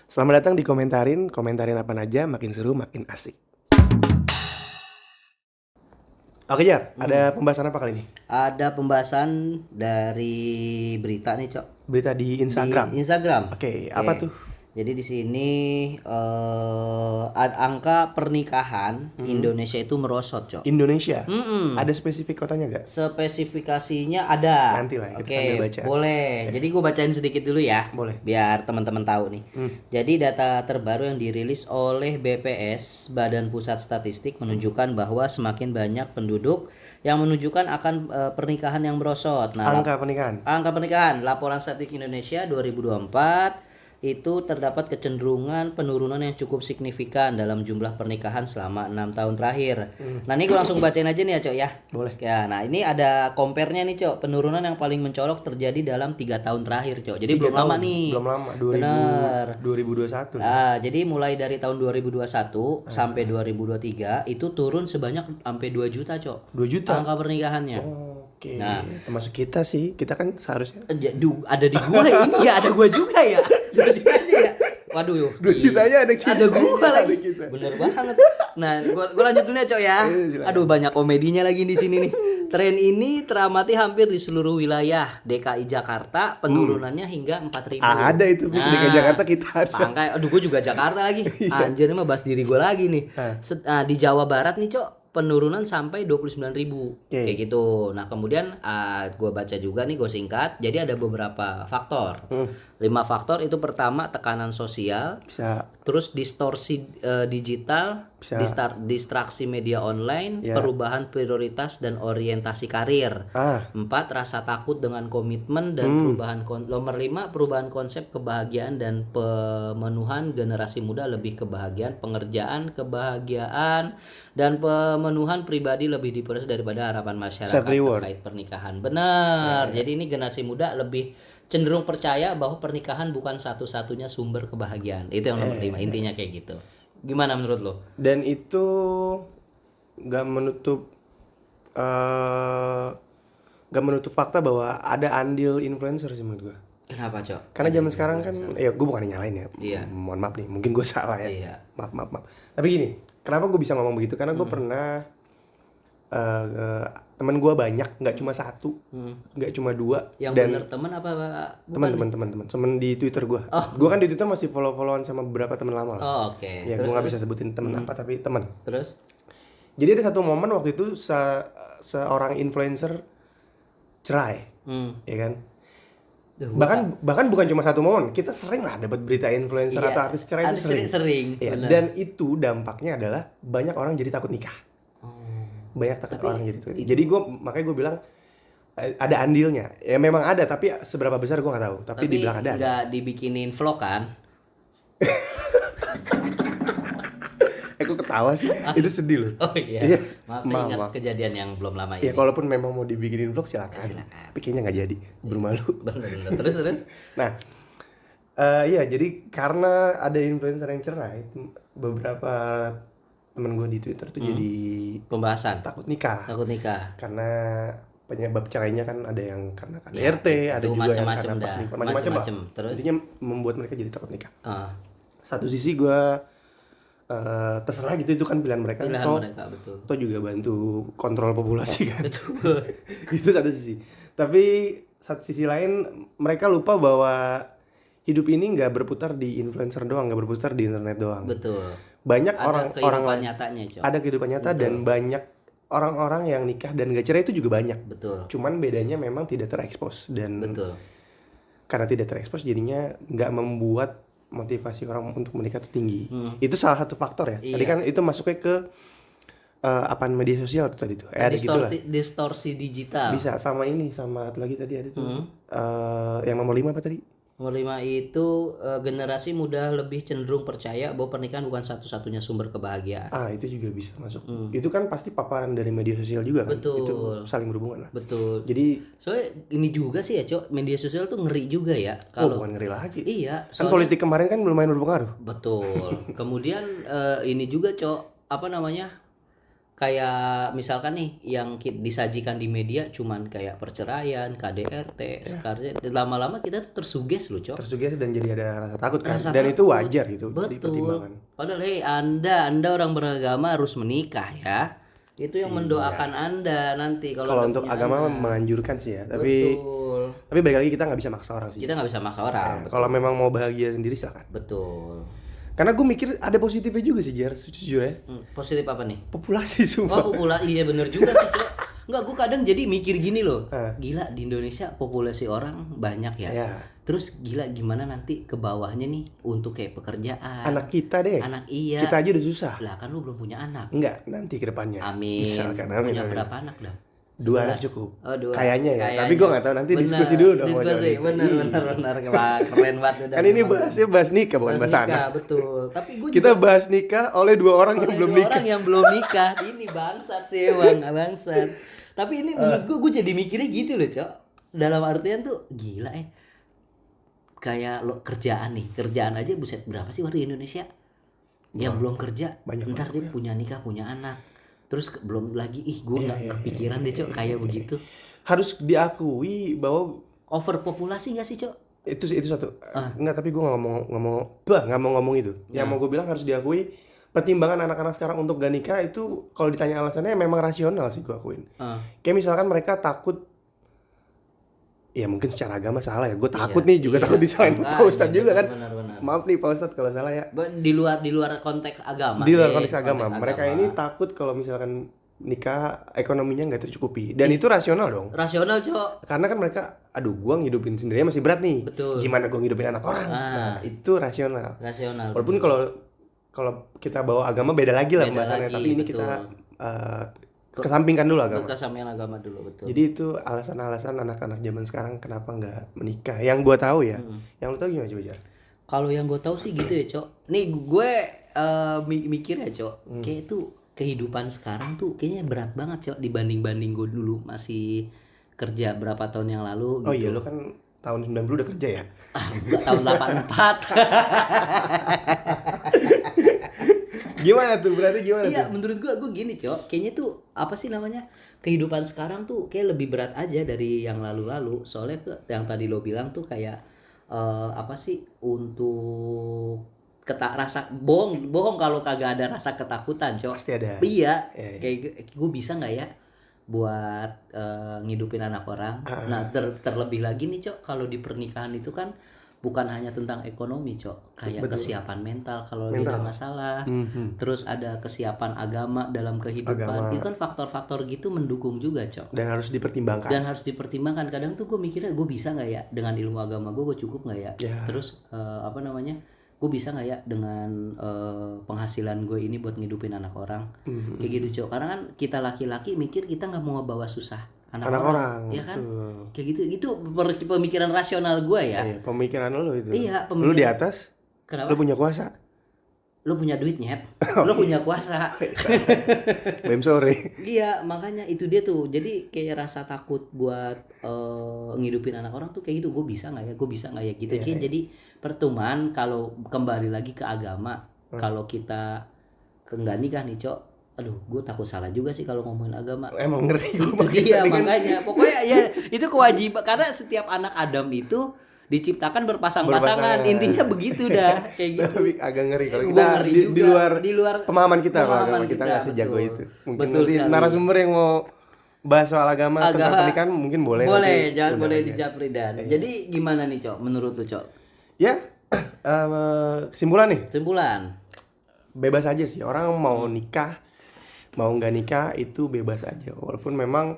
Selamat datang di komentarin apa aja, makin seru, makin asik. Oke Jar, ada pembahasan apa kali ini? Ada pembahasan dari berita nih, Cok. Berita di Instagram. Di Instagram. Oke, apa tuh? Jadi di sini angka pernikahan Indonesia itu merosot, Cok. Indonesia. Ada spesifik kotanya gak? Spesifikasinya ada. Nanti lah, kita Oke, sambil baca. boleh. Jadi gue bacain sedikit dulu ya. Boleh. Biar teman-teman tahu nih. Jadi data terbaru yang dirilis oleh BPS, Badan Pusat Statistik, menunjukkan bahwa semakin banyak penduduk yang menunjukkan akan pernikahan yang merosot. Nah, Angka pernikahan. laporan statistik Indonesia 2024 itu terdapat kecenderungan penurunan yang cukup signifikan dalam jumlah pernikahan selama 6 tahun terakhir. Nah, ini gue langsung bacain aja nih ya, Cok ya. Boleh. Ya, nah ini ada compare-nya nih, Cok. Penurunan yang paling mencolok terjadi dalam 3 tahun terakhir, Cok. Jadi belum lama nih. Belum lama, Benar. 2021. Jadi mulai dari tahun 2021 sampai 2023 itu turun sebanyak sampai 2 juta, Cok. 2 juta? Angka pernikahannya. Oke, Nah. termasuk kita sih, kita kan seharusnya Ada di gua ini ya, ada gua juga ya. 2 jutanya ya. Waduh. 2 jutanya ada kita. Ada gua lagi. Ada kita. Bener banget. Nah, gua lanjut dulu ya, Cok ya. Silakan. Aduh, banyak komedinya lagi di sini nih. Tren ini teramati hampir di seluruh wilayah DKI Jakarta, penurunannya hingga 4.000. Ada itu, DKI Jakarta kita ada. Makanya, aduh, gua juga Jakarta lagi. Anjir, ini mah bahas diri gua lagi nih. Di Jawa Barat nih, Cok, penurunan sampai 29.000 kayak gitu. Nah, kemudian gue baca juga nih, gue singkat. Jadi ada beberapa faktor. 5 faktor itu: pertama, tekanan sosial, Bisa. terus distorsi digital, Bisa. distraksi media online, Ya. perubahan prioritas dan orientasi karir. 4, rasa takut dengan komitmen dan perubahan nomor 5, perubahan konsep kebahagiaan dan pemenuhan generasi muda, lebih kebahagiaan kebahagiaan dan pemenuhan pribadi lebih diprioritaskan daripada harapan masyarakat Self-reward. terkait pernikahan. Benar. Jadi ini generasi muda lebih cenderung percaya bahwa pernikahan bukan satu-satunya sumber kebahagiaan. Itu yang nomor 5, intinya kayak gitu. Gimana menurut lo? Dan itu nggak menutup fakta bahwa ada andil influencer sih menurut gue. Kenapa, Cok? Karena zaman sekarang kan, ya gue bukan nyalain ya. Iya. Mohon maaf nih, mungkin gue salah ya. Iya. Maaf. Tapi gini, kenapa gue bisa ngomong begitu? Karena gue pernah temen gue banyak, nggak cuma satu, nggak cuma 2. Yang dan bener temen apa bukan? temen di Twitter gue. Gue kan di Twitter masih follow-followan sama beberapa temen lama lah. Oh, oke. Ya gue nggak bisa sebutin temen apa, tapi temen. Terus? Jadi ada satu momen waktu itu seorang influencer cerai, ya kan? Bahkan bukan cuma satu momen, kita sering lah dapat berita influencer Iya, atau artis cerai itu sering. Ya, bener. dan itu dampaknya adalah banyak orang jadi takut nikah. Banyak takut orang jadi takut. Jadi makanya gue bilang ada andilnya. Ya memang ada, tapi seberapa besar gue nggak tahu. Tapi dibilang ada. Nggak dibikinin vlog kan? Aku ketawa sih, itu sedih loh. Oh iya. Iya. Maaf, saya ingat kejadian yang belum lama Ya ini. kalaupun memang mau dibikinin vlog silakan. Tapi kayaknya nggak jadi, bermalu. Bener. Terus? Nah, iya, jadi karena ada influencer yang cerai, beberapa temen gue di Twitter tuh jadi Pembahasan. takut nikah. Karena penyebab cerainya kan ada yang karena KDRT, ada juga yang macam-macam karena dah. perselingkuhan, macam-macam. Macam-macam. Terus? Intinya membuat mereka jadi takut nikah. Ah, Satu sisi gue terserah gitu, itu kan pilihan mereka. pilihan Toh- mereka, betul. Toh juga bantu kontrol populasi kan. Betul. Itu satu sisi. Tapi satu sisi lain mereka lupa bahwa hidup ini nggak berputar di influencer doang, nggak berputar di internet doang. Betul. Banyak Ada orang kehidupan nyatanya, Cok. ada kehidupan nyata. Dan banyak orang-orang yang nikah dan gak cerai itu juga banyak. Betul. Cuman bedanya memang tidak terekspos, dan Betul. karena tidak terekspos jadinya nggak membuat motivasi orang untuk menikah itu tinggi. Itu salah satu faktor ya. Iya. Tadi kan itu masuknya ke apaan, media sosial tuh tadi tuh. Ada gitu lah. Distorsi digital. Bisa sama ini, sama lagi tadi ada tuh. Yang nomor 5 apa tadi? Nomor 5 itu generasi muda lebih cenderung percaya bahwa pernikahan bukan satu-satunya sumber kebahagiaan. Itu juga bisa masuk. Itu kan pasti paparan dari media sosial juga kan. Betul. Itu saling berhubungan lah. Betul. Jadi Soalnya ini juga sih ya, Cok, media sosial tuh ngeri juga ya. bukan ngeri lagi. Iya, Kan politik kemarin kan lumayan berpengaruh. betul. Kemudian ini juga, Cok, apa namanya? kayak misalkan nih yang disajikan di media cuman kayak perceraian, KDRT, sekarang lama-lama kita tuh tersuges loh, Cok. Tersuges dan jadi ada rasa takut kan. Dan itu wajar gitu dipertimbangkan. Padahal Anda orang beragama harus menikah ya. Itu yang mendoakan Anda nanti kalau untuk agama menganjurkan sih ya, tapi balik lagi kita nggak bisa maksa orang sih. Kita nggak bisa maksa orang. Kalau memang mau bahagia sendiri silakan. Betul. Karena gue mikir ada positifnya juga sih, Jar, jujur ya. Positif apa nih? Populasi sumpah. Populasi, iya bener juga sih, Cok. Enggak, gue kadang jadi mikir gini loh. Gila, di Indonesia populasi orang banyak ya. Terus gila gimana nanti ke bawahnya nih untuk kayak pekerjaan. Anak kita deh. Iya. Kita aja udah susah. Lah kan lu belum punya anak. Enggak, nanti ke depannya. Misalkan amin. Punya berapa anak dah? 2 anak cukup. Oh, 2. Kayaknya ya. Tapi gue nggak tahu, nanti diskusi dulu dong. Diskusi, bener. Keren banget. Kan ini bahas nikah bukan bahas anak. Betul. Tapi gue kita bahas nikah oleh 2 orang yang belum nikah. Orang yang belum nikah. Ini bangsat sih, Bang. Bangsat. Tapi ini menurut gue jadi mikirnya gitu loh, Cok. Dalam artian tuh gila kayak lo kerjaan aja buset berapa sih warga Indonesia yang belum kerja, ntar dia punya nikah, punya anak. Terus belum lagi gue nggak kepikiran deh, Cok, kayak begitu. Harus diakui bahwa overpopulasi nggak sih, Cok? Itu satu. Enggak, tapi gue nggak mau ngomong itu. Yang mau gue bilang harus diakui pertimbangan anak-anak sekarang untuk gak nikah itu kalau ditanya alasannya memang rasional sih gue akuin. Kayak misalkan mereka takut, ya mungkin secara agama salah ya. Gue takut nih juga takut disalahin Pak Ustadz juga kan. Benar. Maaf nih Pak Ustadz kalau salah ya. Di luar konteks agama. Di luar konteks agama. Mereka ini takut kalau misalkan nikah ekonominya nggak tercukupi. Dan itu rasional dong. Rasional, Cok. Karena kan mereka, aduh gue ngidupin sendirinya masih berat nih. Betul. Gimana gue ngidupin anak orang? Nah itu rasional. Walaupun kalau kita bawa agama beda lagi lah pembahasannya. Tapi ini kita kesampingkan dulu agama. Kesampingkan agama dulu, betul. Jadi itu alasan-alasan anak-anak zaman sekarang kenapa nggak menikah. Yang gue tahu ya. Yang lu tahu gimana coba, Jar? Kalau yang gue tahu sih gitu ya, Cok. Nih gue mikir ya, Cok. Kayak itu kehidupan sekarang tuh kayaknya berat banget, Cok, dibanding gue dulu masih kerja berapa tahun yang lalu gitu. Oh iya, lu kan tahun 90 udah kerja ya? Enggak, tahun 84. Gimana tuh? Berarti gimana tuh? Iya, menurut gue gini, Cok. Kayaknya tuh apa sih namanya? Kehidupan sekarang tuh kayak lebih berat aja dari yang lalu-lalu. Soalnya yang tadi lo bilang tuh kayak apa sih untuk rasa bohong kalau kagak ada rasa ketakutan, Cok. Pasti ada. Iya. Kayak gue bisa nggak ya buat ngidupin anak orang. Nah, terlebih lagi nih, Cok, kalau di pernikahan itu kan bukan hanya tentang ekonomi, Cok. Kayak kesiapan mental kalau lagi ada masalah. Terus ada kesiapan agama dalam kehidupan. Itu kan faktor-faktor gitu mendukung juga, Cok. Dan harus dipertimbangkan. Kadang tuh gue mikirnya gue bisa nggak ya dengan ilmu agama gue cukup nggak ya? Terus gue bisa nggak ya dengan penghasilan gue ini buat ngidupin anak orang. Kayak gitu, Cok. Karena kan kita laki-laki mikir kita nggak mau ngebawa susah anak orang, ya kan? Betul. Kayak gitu, itu pemikiran rasional gue ya. Iya, pemikiran lo itu. Iya, lu di atas. Kenapa? Lu punya kuasa. Lu punya duit, Nyet. Lu punya kuasa. Bem sore. Iya, makanya itu dia tuh. Jadi kayak rasa takut buat ngidupin anak orang tuh kayak gitu. Gue bisa nggak ya gitu. Jadi pertemuan kalau kembali lagi ke agama, kalau kita nggak nikah nih, Cok. Aduh, gue takut salah juga sih kalau ngomongin agama. Emang ngeri gue. Itu dia makanya. Pokoknya ya itu kewajiban karena setiap anak Adam itu diciptakan berpasang-pasangan. Intinya begitu dah, kayak gitu. Tapi agak ngeri kalau kita di luar pemahaman kita kalau agama kita nggak sejago itu. Mungkin nanti narasumber yang mau bahas soal agama tentang pernikahan mungkin boleh. Jangan boleh dijapri dan. Jadi gimana nih, Cok? Menurut lu, Cok? Ya, kesimpulan nih. Bebas aja sih, orang mau nikah mau nggak nikah itu bebas aja, walaupun memang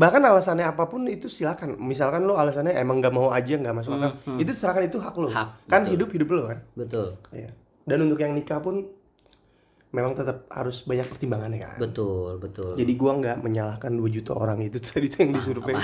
bahkan alasannya apapun itu silakan. Misalkan lo alasannya emang nggak mau aja, nggak masuk akal, itu silakan, itu hak lo. Kan betul. hidup lo kan. Betul. Ya. Dan untuk yang nikah pun memang tetap harus banyak pertimbangannya kan. Betul. Jadi gua nggak menyalahkan 2 juta orang itu tadi tuh yang disurvei.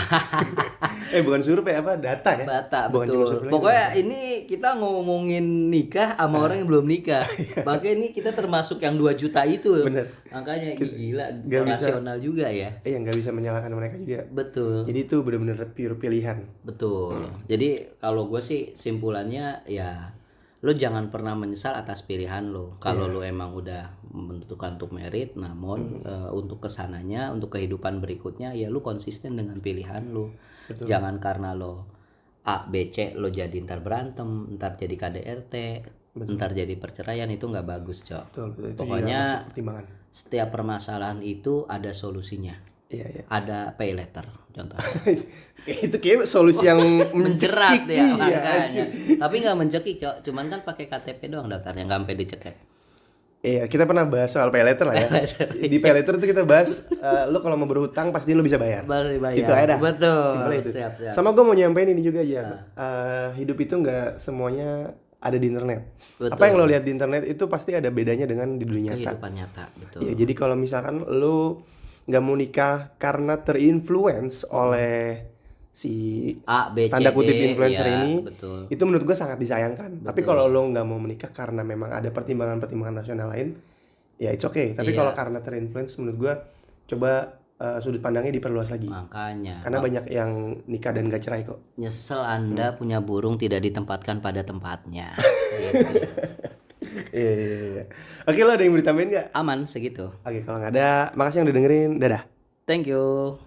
Bukan survei, data ya. Bukan betul. Pokoknya ini kita ngomongin nikah sama orang yang belum nikah. Makanya ini kita termasuk yang 2 juta itu. Bener. Makanya gila, rasional juga ya. Iya, nggak bisa menyalahkan mereka juga. Betul. Jadi itu benar-benar pure pilihan. Betul. Jadi kalau gue sih simpulannya ya lo jangan pernah menyesal atas pilihan lo. Kalau lo emang udah menentukan untuk merit, namun untuk kesananya, untuk kehidupan berikutnya ya lo konsisten dengan pilihan lo. Jangan karena lo A, B, C lo jadi ntar berantem, ntar jadi KDRT, ntar jadi perceraian, itu nggak bagus, Cok. Pokoknya setiap permasalahan itu ada solusinya. Iya. Ada pay letter contohnya. Itu kayak solusi yang menjerat ya makanya. Tapi nggak mencekik, Cok. Cuman kan pakai KTP doang daftarnya, nggak sampai dicek. Iya, kita pernah bahas soal pay letter lah ya. Di pay letter itu kita bahas lu kalau mau berhutang pasti lu bisa bayar. Itu aja dah. Betul. Simpel itu. Siap. Sama gue mau nyampein ini juga aja. Hidup itu nggak semuanya ada di internet. Betul. Apa yang lo lihat di internet itu pasti ada bedanya dengan di dunia nyata. Kehidupan nyata, betul. Ya, jadi kalau misalkan lu nggak mau nikah karena terinfluence oleh si A, B, C, tanda kutip D, influencer ya, ini, betul. itu menurut gue sangat disayangkan. Tapi kalau lo nggak mau menikah karena memang ada pertimbangan nasional lain, ya it's okay. Tapi kalau karena terinfluence, menurut gue coba sudut pandangnya diperluas lagi. Makanya. Karena banyak yang nikah dan gak cerai kok. Nyesel Anda punya burung tidak ditempatkan pada tempatnya. Gitu. Iya. Oke, lo ada yang mau ditambahin nggak? Aman segitu. Oke, kalau nggak ada, makasih yang udah dengerin. Dadah. Thank you.